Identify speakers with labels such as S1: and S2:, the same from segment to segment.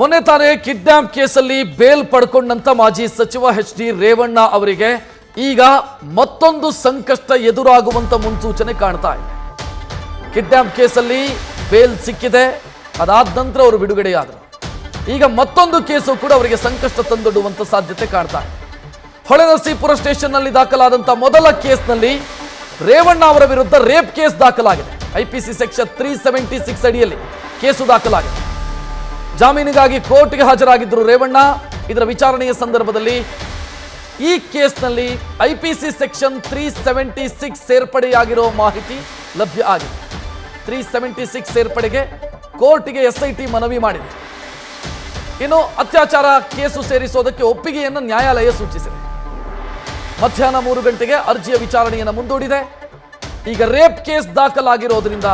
S1: ಮೊನ್ನೆ ತಾನೇ ಕಿಡ್ನಾಪ್ ಕೇಸಲ್ಲಿ ಬೇಲ್ ಪಡ್ಕೊಂಡಂತ ಮಾಜಿ ಸಚಿವ ಎಚ್ ಡಿ ರೇವಣ್ಣ ಅವರಿಗೆ ಈಗ ಮತ್ತೊಂದು ಸಂಕಷ್ಟ ಎದುರಾಗುವಂತ ಮುನ್ಸೂಚನೆ ಕಾಣ್ತಾ ಇದೆ. ಕಿಡ್ನಾಪ್ ಕೇಸಲ್ಲಿ ಬೇಲ್ ಸಿಕ್ಕಿದೆ, ಅದಾದ ನಂತರ ಅವರು ಬಿಡುಗಡೆಯಾದರು. ಈಗ ಮತ್ತೊಂದು ಕೇಸು ಕೂಡ ಅವರಿಗೆ ಸಂಕಷ್ಟ ತಂದೊಡ್ಡುವಂತ ಸಾಧ್ಯತೆ ಕಾಣ್ತಾ ಇದೆ. ಹೊಳೆನರಸೀಪುರ ಸ್ಟೇಷನ್ನಲ್ಲಿ ದಾಖಲಾದಂತ ಮೊದಲ ಕೇಸ್ನಲ್ಲಿ ರೇವಣ್ಣ ಅವರ ವಿರುದ್ಧ ರೇಪ್ ಕೇಸ್ ದಾಖಲಾಗಿದೆ. ಐಪಿಸಿ ಸೆಕ್ಷನ್ 376 ಅಡಿಯಲ್ಲಿ ಕೇಸು ದಾಖಲಾಗಿದೆ. ಜಾಮೀನಿಗಾಗಿ ಕೋರ್ಟ್ಗೆ ಹಾಜರಾಗಿದ್ದರು ರೇವಣ್ಣ. ಇದರ ವಿಚಾರಣೆಯ ಸಂದರ್ಭದಲ್ಲಿ ಈ ಕೇಸ್ನಲ್ಲಿ ಐಪಿಸಿ ಸೆಕ್ಷನ್ 376 ಸೇರ್ಪಡೆಯಾಗಿರೋ ಮಾಹಿತಿ ಲಭ್ಯ ಆಗಿದೆ. 376 ಸೇರ್ಪಡೆಗೆ ಕೋರ್ಟ್ಗೆ ಎಸ್ಐಟಿ ಮನವಿ ಮಾಡಿದೆ. ಇನ್ನು ಅತ್ಯಾಚಾರ ಕೇಸು ಸೇರಿಸೋದಕ್ಕೆ ಒಪ್ಪಿಗೆಯನ್ನು ನ್ಯಾಯಾಲಯ ಸೂಚಿಸಿದೆ. ಮಧ್ಯಾಹ್ನ 3 ಗಂಟೆಗೆ ಅರ್ಜಿಯ ವಿಚಾರಣೆಯನ್ನು ಮುಂದೂಡಿದೆ. ಈಗ ರೇಪ್ ಕೇಸ್ ದಾಖಲಾಗಿರೋದ್ರಿಂದ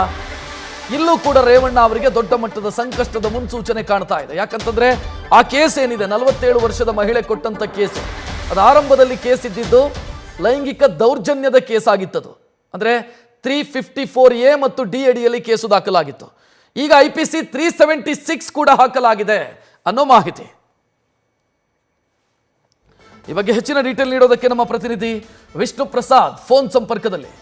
S1: ಇಲ್ಲೂ ಕೂಡ ರೇವಣ್ಣ ಅವರಿಗೆ ದೊಡ್ಡ ಮಟ್ಟದ ಸಂಕಷ್ಟದ ಮುನ್ಸೂಚನೆ ಕಾಣ್ತಾ ಇದೆ. ಯಾಕಂತಂದ್ರೆ ಆ ಕೇಸ್ ಏನಿದೆ, 47 ವರ್ಷದ ಮಹಿಳೆ ಕೊಟ್ಟಂತ ಕೇಸು, ಅದು ಆರಂಭದಲ್ಲಿ ಕೇಸ್ ಇದ್ದಿದ್ದು ಲೈಂಗಿಕ ದೌರ್ಜನ್ಯದ ಕೇಸ್ ಆಗಿತ್ತದು. ಅಂದ್ರೆ 354A ಮತ್ತು ಡಿ ಅಡಿಯಲ್ಲಿ ಕೇಸು ದಾಖಲಾಗಿತ್ತು. ಈಗ ಐಪಿಸಿ 376 ಕೂಡ ಹಾಕಲಾಗಿದೆ ಅನ್ನೋ ಮಾಹಿತಿ. ಈ ಬಗ್ಗೆ ಹೆಚ್ಚಿನ ಡೀಟೇಲ್ ನೀಡೋದಕ್ಕೆ ನಮ್ಮ ಪ್ರತಿನಿಧಿ ವಿಷ್ಣು ಪ್ರಸಾದ್ ಫೋನ್ ಸಂಪರ್ಕದಲ್ಲಿ.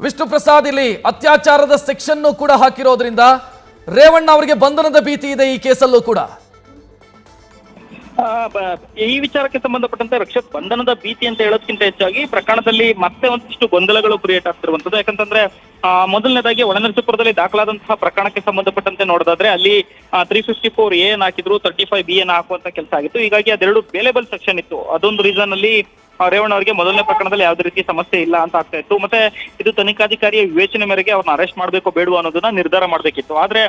S1: ವಿಷ್ಣು ಪ್ರಸಾದ್, ಇಲ್ಲಿ ಅತ್ಯಾಚಾರದ ಸೆಕ್ಷನ್ ಕೂಡ ಹಾಕಿರೋದ್ರಿಂದ ರೇವಣ್ಣ ಅವರಿಗೆ ಬಂಧನದ ಭೀತಿ ಇದೆ ಈ ಕೇಸಲ್ಲೂ ಕೂಡ.
S2: ಈ ವಿಚಾರಕ್ಕೆ ಸಂಬಂಧಪಟ್ಟಂತೆ ರಕ್ಷತ್, ಬಂಧನದ ಭೀತಿ ಅಂತ ಹೇಳೋದಕ್ಕಿಂತ ಹೆಚ್ಚಾಗಿ ಪ್ರಕರಣದಲ್ಲಿ ಮತ್ತೆ ಒಂದಿಷ್ಟು ಗೊಂದಲಗಳು ಕ್ರಿಯೇಟ್ ಆಗ್ತಿರುವಂತದ್ದು. ಯಾಕಂತಂದ್ರೆ ಮೊದಲನೇದಾಗಿ ಹೊಳೆನರಸೀಪುರದಲ್ಲಿ ದಾಖಲಾದಂತಹ ಪ್ರಕರಣಕ್ಕೆ ಸಂಬಂಧಪಟ್ಟಂತೆ ನೋಡೋದಾದ್ರೆ ಅಲ್ಲಿ 354A ಹಾಕಿದ್ರು, 35B ಹಾಕುವಂತ ಕೆಲಸ ಆಗಿತ್ತು. ಹೀಗಾಗಿ ಅದೆರಡು ಬೇಲೇಬಲ್ ಸೆಕ್ಷನ್ ಇತ್ತು. ಅದೊಂದು ರೀಸನ್ ಅಲ್ಲಿ ರೇವಣ್ಣ ಅವರಿಗೆ ಮೊದಲನೇ ಪ್ರಕರಣದಲ್ಲಿ ಯಾವುದೇ ರೀತಿ ಸಮಸ್ಯೆ ಇಲ್ಲ ಅಂತ ಆಗ್ತಾ ಇತ್ತು. ಮತ್ತೆ ಇದು ತನಿಖಾಧಿಕಾರಿಯ ವಿವೇಚನೆ ಮೇರೆಗೆ ಅವ್ರನ್ನ ಅರೆಸ್ಟ್ ಮಾಡಬೇಕು ಬೇಡುವ ಅನ್ನೋದನ್ನ ನಿರ್ಧಾರ ಮಾಡಬೇಕಿತ್ತು. ಆದ್ರೆ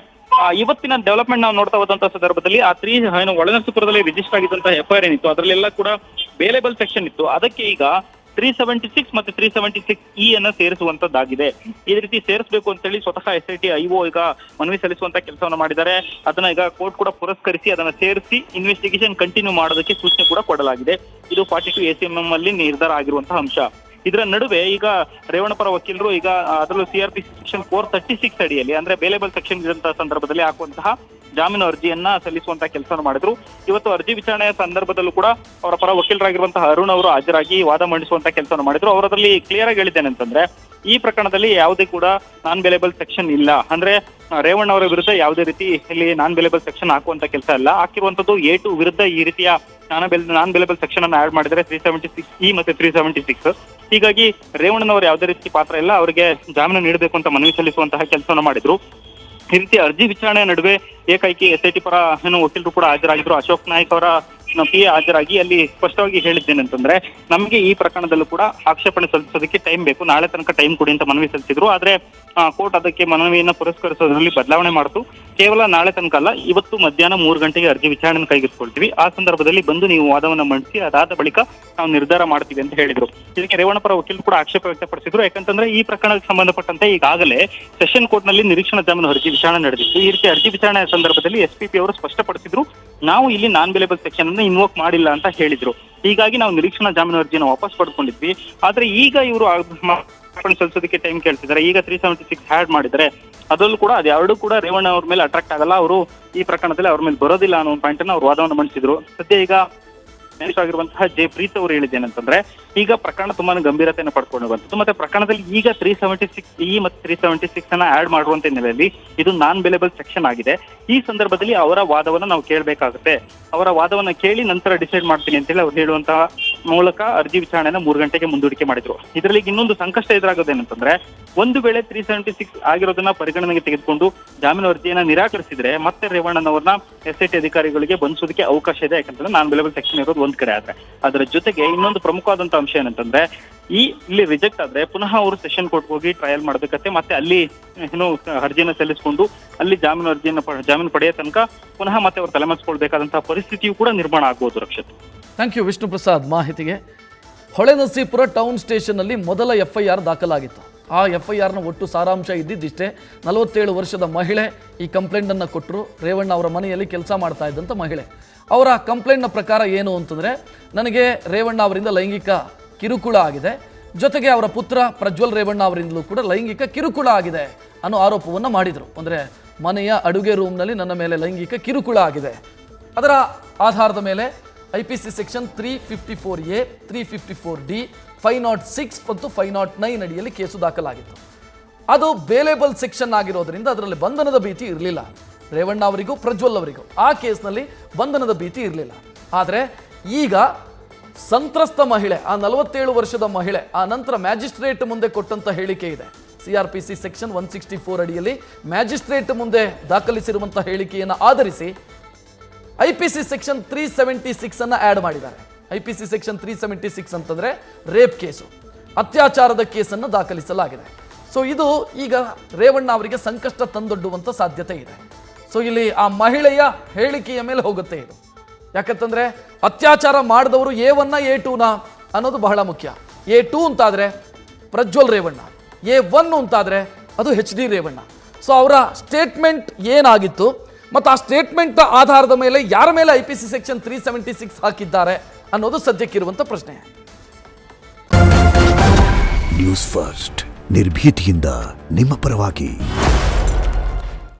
S2: ಇವತ್ತಿನ ಡೆವಲಪ್ಮೆಂಟ್ ನಾವು ನೋಡ್ತಾ ಹೋದಂತಹ ಸಂದರ್ಭದಲ್ಲಿ ಆ ಹೊಳೆನರಸೀಪುರದಲ್ಲಿ ರಿಜಿಸ್ಟರ್ ಆಗಿದ್ದಂತಹ FIR ಏನಿತ್ತು ಅದರಲ್ಲೆಲ್ಲ ಕೂಡ ಬೇಲೇಬಲ್ ಸೆಕ್ಷನ್ ಇತ್ತು. ಅದಕ್ಕೆ ಈಗ 376 ಮತ್ತೆ 376E ಅನ್ನ ಸೇರಿಸುವಂತದ್ದಾಗಿದೆ. ಈ ರೀತಿ ಸೇರಿಸಬೇಕು ಅಂತ ಹೇಳಿ ಸ್ವತಃ SIT IO ಈಗ ಮನವಿ ಸಲ್ಲಿಸುವಂತ ಕೆಲಸವನ್ನ ಮಾಡಿದ್ದಾರೆ. ಅದನ್ನ ಈಗ ಕೋರ್ಟ್ ಕೂಡ ಪುರಸ್ಕರಿಸಿ ಅದನ್ನ ಸೇರಿಸಿ ಇನ್ವೆಸ್ಟಿಗೇಷನ್ ಕಂಟಿನ್ಯೂ ಮಾಡೋದಕ್ಕೆ ಸೂಚನೆ ಕೂಡ ಕೊಡಲಾಗಿದೆ. ಇದು 42 ACMM ಅಲ್ಲಿ ನಿರ್ಧಾರ ಆಗಿರುವಂತಹ ಅಂಶ. ಇದರ ನಡುವೆ ಈಗ ರೇವಣ್ಣ ಪರ ವಕೀಲರು ಈಗ ಅದರಲ್ಲೂ CRPC ಸೆಕ್ಷನ್ 436 ಅಡಿಯಲ್ಲಿ ಅಂದ್ರೆ ಬೇಲೇಬಲ್ ಸೆಕ್ಷನ್ ಇದ್ದಂತಹ ಸಂದರ್ಭದಲ್ಲಿ ಹಾಕುವಂತಹ ಜಾಮೀನು ಅರ್ಜಿಯನ್ನ ಸಲ್ಲಿಸುವಂತಹ ಕೆಲಸವನ್ನು ಮಾಡಿದ್ರು. ಇವತ್ತು ಅರ್ಜಿ ವಿಚಾರಣೆಯ ಸಂದರ್ಭದಲ್ಲೂ ಕೂಡ ಅವರ ಪರ ವಕೀಲರಾಗಿರುವಂತಹ ಅರುಣ್ ಅವರು ಹಾಜರಾಗಿ ವಾದ ಮಂಡಿಸುವಂತಹ ಕೆಲಸವನ್ನು ಮಾಡಿದ್ರು. ಅವರದಲ್ಲಿ ಕ್ಲಿಯರ್ ಆಗಿ ಹೇಳಿದ್ದೇನೆ ಅಂತಂದ್ರೆ ಈ ಪ್ರಕರಣದಲ್ಲಿ ಯಾವುದೇ ಕೂಡ ನಾನ್ ಬೇಲೇಬಲ್ ಸೆಕ್ಷನ್ ಇಲ್ಲ. ಅಂದ್ರೆ ರೇವಣ್ಣ ಅವರ ವಿರುದ್ಧ ಯಾವುದೇ ರೀತಿ ಇಲ್ಲಿ ನಾನ್ ಬೇಲೇಬಲ್ ಸೆಕ್ಷನ್ ಹಾಕುವಂತ ಕೆಲಸ ಇಲ್ಲ. ಹಾಕಿರುವಂತದ್ದು A2 ವಿರುದ್ಧ ಈ ರೀತಿಯ ನಾನ್ ಬೇಲೇಬಲ್ ಸೆಕ್ಷನ್ ಅನ್ನು ಆಡ್ ಮಾಡಿದರೆ 376E ಮತ್ತೆ 376. ಹೀಗಾಗಿ ರೇವಣ್ಣನವರು ಯಾವುದೇ ರೀತಿ ಪಾತ್ರ ಇಲ್ಲ, ಅವರಿಗೆ ಜಾಮೀನು ನೀಡಬೇಕು ಅಂತ ಮನವಿ ಸಲ್ಲಿಸುವಂತಹ ಕೆಲಸವನ್ನು ಮಾಡಿದ್ರು. ಈ ರೀತಿ ಅರ್ಜಿ ವಿಚಾರಣೆಯ ನಡುವೆ ಏಕೈಕಿ SIT ಪರ ವಕೀಲರು ಕೂಡ ಹಾಜರಾಗಿದ್ರು. ಅಶೋಕ್ ನಾಯ್ಕ್ ಅವರ PA ಹಾಜರಾಗಿ ಅಲ್ಲಿ ಸ್ಪಷ್ಟವಾಗಿ ಹೇಳಿದ್ದೇನೆ ಅಂತಂದ್ರೆ ನಮಗೆ ಈ ಪ್ರಕರಣದಲ್ಲೂ ಕೂಡ ಆಕ್ಷೇಪಣೆ ಸಲ್ಲಿಸೋದಕ್ಕೆ ಟೈಮ್ ಬೇಕು, ನಾಳೆ ತನಕ ಟೈಮ್ ಕೊಡಿ ಅಂತ ಮನವಿ ಸಲ್ಲಿಸಿದ್ರು. ಆದ್ರೆ ಕೋರ್ಟ್ ಅದಕ್ಕೆ ಮನವಿಯನ್ನ ಪುರಸ್ಕರಿಸೋದ್ರಲ್ಲಿ ಬದಲಾವಣೆ ಮಾಡಿತು. ಕೇವಲ ನಾಳೆ ತನಕ ಅಲ್ಲ, ಇವತ್ತು ಮಧ್ಯಾಹ್ನ 3 ಗಂಟೆಗೆ ಅರ್ಜಿ ವಿಚಾರಣೆ ಕೈಗೆತ್ತಿಕೊಳ್ತೀವಿ. ಆ ಸಂದರ್ಭದಲ್ಲಿ ಬಂದು ನೀವು ವಾದವನ್ನ ಮಂಡಿಸಿ ಅದಾದ ಬಳಿಕ ನಾವು ನಿರ್ಧಾರ ಮಾಡ್ತೀವಿ ಅಂತ ಹೇಳಿದ್ರು. ಇದಕ್ಕೆ ರೇವಣ್ಣ ಪರ ವಕೀಲರು ಕೂಡ ಆಕ್ಷೇಪ ವ್ಯಕ್ತಪಡಿಸಿದ್ರು. ಯಾಕಂತಂದ್ರೆ ಈ ಪ್ರಕರಣಕ್ಕೆ ಸಂಬಂಧಪಟ್ಟಂತೆ ಈಗಾಗಲೇ ಸೆಷನ್ ಕೋರ್ಟ್ ನಲ್ಲಿ ನಿರೀಕ್ಷಣಾ ಜಾಮೀನು ಅರ್ಜಿ ವಿಚಾರಣೆ ನಡೆದಿತ್ತು. ಈ ರೀತಿ ಅರ್ಜಿ ವಿಚಾರಣೆಯ ಸಂದರ್ಭದಲ್ಲಿ SPP ಅವರು ಸ್ಪಷ್ಟಪಡಿಸಿದ್ರು, ನಾವು ಇಲ್ಲಿ ನಾನ್ ಬೇಲೇಬಲ್ ಸೆಕ್ಷನ್ ಅನ್ನು ಇನ್ವೋಕ್ ಮಾಡಿಲ್ಲ ಅಂತ ಹೇಳಿದ್ರು. ಹೀಗಾಗಿ ನಾವು ನಿರೀಕ್ಷಣಾ ಜಾಮೀನು ಅರ್ಜಿಯನ್ನು ವಾಪಸ್ ಪಡ್ಕೊಂಡಿದ್ವಿ. ಆದ್ರೆ ಈಗ ಇವರು ಸಲ್ಲಿಸೋದಕ್ಕೆ ಟೈಮ್ ಕೇಳ್ತಿದ್ದಾರೆ. ಈಗ 376 ಆಡ್ ಮಾಡಿದರೆ ಅದರಲ್ಲೂ ಕೂಡ ಅದೆರಡು ಕೂಡ ರೇವಣ್ಣ ಅವ್ರ ಮೇಲೆ ಅಟ್ರಾಕ್ಟ್ ಆಗಲ್ಲ, ಅವರು ಈ ಪ್ರಕರಣದಲ್ಲಿ ಅವ್ರ ಮೇಲೆ ಬರೋದಿಲ್ಲ ಅನ್ನೋ ಪಾಯಿಂಟ್ ಅನ್ನು ಅವ್ರು ವಾದವನ್ನು ಮಂಡಿಸಿದ್ರು. ಸದ್ಯ ಈಗ ಆಗಿರುವಂತಹ ಪ್ರೀತ್ ಅವರು ಹೇಳಿದ್ದೇನಂತಂದ್ರೆ ಈಗ ಪ್ರಕರಣ ತುಂಬಾ ಗಂಭೀರತೆಯನ್ನು ಪಡ್ಕೊಂಡು ಬಂತು. ಮತ್ತೆ ಪ್ರಕರಣದಲ್ಲಿ ಈಗ 376E ಮತ್ತು 376 ಅನ್ನ ಆಡ್ ಮಾಡುವಂತ ಹಿನ್ನೆಲೆಯಲ್ಲಿ ಇದು ನಾನ್ ಬೇಲೇಬಲ್ ಸೆಕ್ಷನ್ ಆಗಿದೆ. ಈ ಸಂದರ್ಭದಲ್ಲಿ ಅವರ ವಾದವನ್ನ ನಾವು ಕೇಳಬೇಕಾಗುತ್ತೆ. ಅವರ ವಾದವನ್ನ ಕೇಳಿ ನಂತರ ಡಿಸೈಡ್ ಮಾಡ್ತೀನಿ ಅಂತೇಳಿ ಅವ್ರು ಹೇಳುವಂತಹ ಮೂಲಕ ಅರ್ಜಿ ವಿಚಾರಣೆನ 3 ಗಂಟೆಗೆ ಮುಂದೂಡಿಕೆ ಮಾಡಿದ್ರು. ಇದರಲ್ಲಿ ಇನ್ನೊಂದು ಸಂಕಷ್ಟ ಎದುರಾಗೋದೇನಂತಂದ್ರೆ ಒಂದು ವೇಳೆ 376 ಆಗಿರೋದನ್ನ ಪರಿಗಣನೆಗೆ ತೆಗೆದುಕೊಂಡು ಜಾಮೀನು ಅರ್ಜಿಯನ್ನ ನಿರಾಕರಿಸಿದ್ರೆ ಮತ್ತೆ ರೇವಣ್ಣನವ್ರನ್ನ SIT ಅಧಿಕಾರಿಗಳಿಗೆ ಬಂಧಿಸೋದಕ್ಕೆ ಅವಕಾಶ ಇದೆ. ಯಾಕಂತಂದ್ರೆ ನಾನ್ ಬೇಲೇಬಲ್ ಸೆಕ್ಷನ್ ಇರೋದು ಒಂದ್ ಕಡೆ ಆದ್ರೆ ಅದರ ಜೊತೆಗೆ ಇನ್ನೊಂದು ಪ್ರಮುಖವಾದಂತಹ ಅಂಶ ಏನಂತಂದ್ರೆ ಇಲ್ಲಿ ರಿಜೆಕ್ಟ್ ಆದ್ರೆ ಪುನಃ ಅವರು ಸೆಷನ್ ಕೋರ್ಟ್ ಹೋಗಿ ಟ್ರಯಲ್ ಮಾಡ್ಬೇಕತ್ತೆ. ಮತ್ತೆ ಅಲ್ಲಿ ಅರ್ಜಿಯನ್ನ ಸಲ್ಲಿಸಿಕೊಂಡು ಅಲ್ಲಿ ಜಾಮೀನು ಪಡೆಯೋ ತನಕ ಪುನಃ ಮತ್ತೆ ಅವ್ರು ತಲೆಮರೆಸ್ಕೊಳ್ಬೇಕಾದಂತಹ ಪರಿಸ್ಥಿತಿಯು ಕೂಡ ನಿರ್ಮಾಣ ಆಗ್ಬೋದು. ರಕ್ಷತ್,
S1: ಥ್ಯಾಂಕ್ ಯು ವಿಷ್ಣು ಪ್ರಸಾದ್ ಮಾಹಿತಿಗೆ. ಹೊಳೆನರಸೀಪುರ ಟೌನ್ ಸ್ಟೇಷನ್ನಲ್ಲಿ ಮೊದಲ FIR ದಾಖಲಾಗಿತ್ತು. ಆ FIRನ ಒಟ್ಟು ಸಾರಾಂಶ ಇದ್ದಿದ್ದಿಷ್ಟೇ. 47 ವರ್ಷದ ಮಹಿಳೆ ಈ ಕಂಪ್ಲೇಂಟನ್ನು ಕೊಟ್ಟರು. ರೇವಣ್ಣ ಅವರ ಮನೆಯಲ್ಲಿ ಕೆಲಸ ಮಾಡ್ತಾ ಇದ್ದಂಥ ಮಹಿಳೆ. ಅವರ ಕಂಪ್ಲೇಂಟ್ನ ಪ್ರಕಾರ ಏನು ಅಂತಂದರೆ, ನನಗೆ ರೇವಣ್ಣ ಅವರಿಂದ ಲೈಂಗಿಕ ಕಿರುಕುಳ ಆಗಿದೆ, ಜೊತೆಗೆ ಅವರ ಪುತ್ರ ಪ್ರಜ್ವಲ್ ರೇವಣ್ಣ ಅವರಿಂದಲೂ ಕೂಡ ಲೈಂಗಿಕ ಕಿರುಕುಳ ಆಗಿದೆ ಅನ್ನೋ ಆರೋಪವನ್ನು ಮಾಡಿದರು. ಅಂದರೆ ಮನೆಯ ಅಡುಗೆ ರೂಮ್ನಲ್ಲಿ ನನ್ನ ಮೇಲೆ ಲೈಂಗಿಕ ಕಿರುಕುಳ ಆಗಿದೆ. ಅದರ ಆಧಾರದ ಮೇಲೆ IPC ಸೆಕ್ಷನ್ 354A 354D 506 ಮತ್ತು 509 ಅಡಿಯಲ್ಲಿ ಕೇಸು ದಾಖಲಾಗಿತ್ತು. ಅದು ಬೇಲೇಬಲ್ ಸೆಕ್ಷನ್ ಆಗಿರೋದ್ರಿಂದ ಅದರಲ್ಲಿ ಬಂಧನದ ಭೀತಿ ಇರಲಿಲ್ಲ. ರೇವಣ್ಣ ಅವರಿಗೂ ಪ್ರಜ್ವಲ್ ಅವರಿಗೂ ಆ ಕೇಸ್ನಲ್ಲಿ ಬಂಧನದ ಭೀತಿ ಇರಲಿಲ್ಲ. ಆದರೆ ಈಗ ಸಂತ್ರಸ್ತ ಮಹಿಳೆ, ಆ 47 ವರ್ಷದ ಮಹಿಳೆ, ಆ ನಂತರ ಮ್ಯಾಜಿಸ್ಟ್ರೇಟ್ ಮುಂದೆ ಕೊಟ್ಟಂತ ಹೇಳಿಕೆ ಇದೆ. CRPC ಸೆಕ್ಷನ್ 164 ಅಡಿಯಲ್ಲಿ ಮ್ಯಾಜಿಸ್ಟ್ರೇಟ್ ಮುಂದೆ ದಾಖಲಿಸಿರುವಂತಹ ಹೇಳಿಕೆಯನ್ನು ಆಧರಿಸಿ IPC ಸೆಕ್ಷನ್ 376 ಅನ್ನು ಆ್ಯಡ್ ಮಾಡಿದ್ದಾರೆ. IPC ಸೆಕ್ಷನ್ 376 ಅಂತಂದ್ರೆ ರೇಪ್ ಕೇಸು, ಅತ್ಯಾಚಾರದ ಕೇಸನ್ನು ದಾಖಲಿಸಲಾಗಿದೆ. ಸೊ ಇದು ಈಗ ರೇವಣ್ಣ ಅವರಿಗೆ ಸಂಕಷ್ಟ ತಂದೊಡ್ಡುವಂಥ ಸಾಧ್ಯತೆ ಇದೆ. ಸೊ ಇಲ್ಲಿ ಆ ಮಹಿಳೆಯ ಹೇಳಿಕೆಯ ಮೇಲೆ ಹೋಗುತ್ತೆ ಇದು. ಯಾಕಂತಂದ್ರೆ ಅತ್ಯಾಚಾರ ಮಾಡಿದವರು A1 A2 ಅನ್ನೋದು ಬಹಳ ಮುಖ್ಯ. A2 ಅಂತಾದ್ರೆ ಪ್ರಜ್ವಲ್ ರೇವಣ್ಣ, A1 ಅಂತಾದ್ರೆ ಅದು HD ರೇವಣ್ಣ. ಸೊ ಅವರ ಸ್ಟೇಟ್ಮೆಂಟ್ ಏನಾಗಿತ್ತು ಮತ್ತು ಆ ಸ್ಟೇಟ್ಮೆಂಟ್ ಆಧಾರದ ಮೇಲೆ ಯಾರ ಮೇಲೆ IPC ಸೆಕ್ಷನ್ 376 ಹಾಕಿದ್ದಾರೆ ಅನ್ನೋದು ಸದ್ಯಕ್ಕಿರುವಂಥ ಪ್ರಶ್ನೆ.
S3: ನ್ಯೂಸ್ ಫಸ್ಟ್ ನಿರ್ಭೀತಿಯಿಂದ ನಿಮ್ಮ ಪರವಾಗಿ.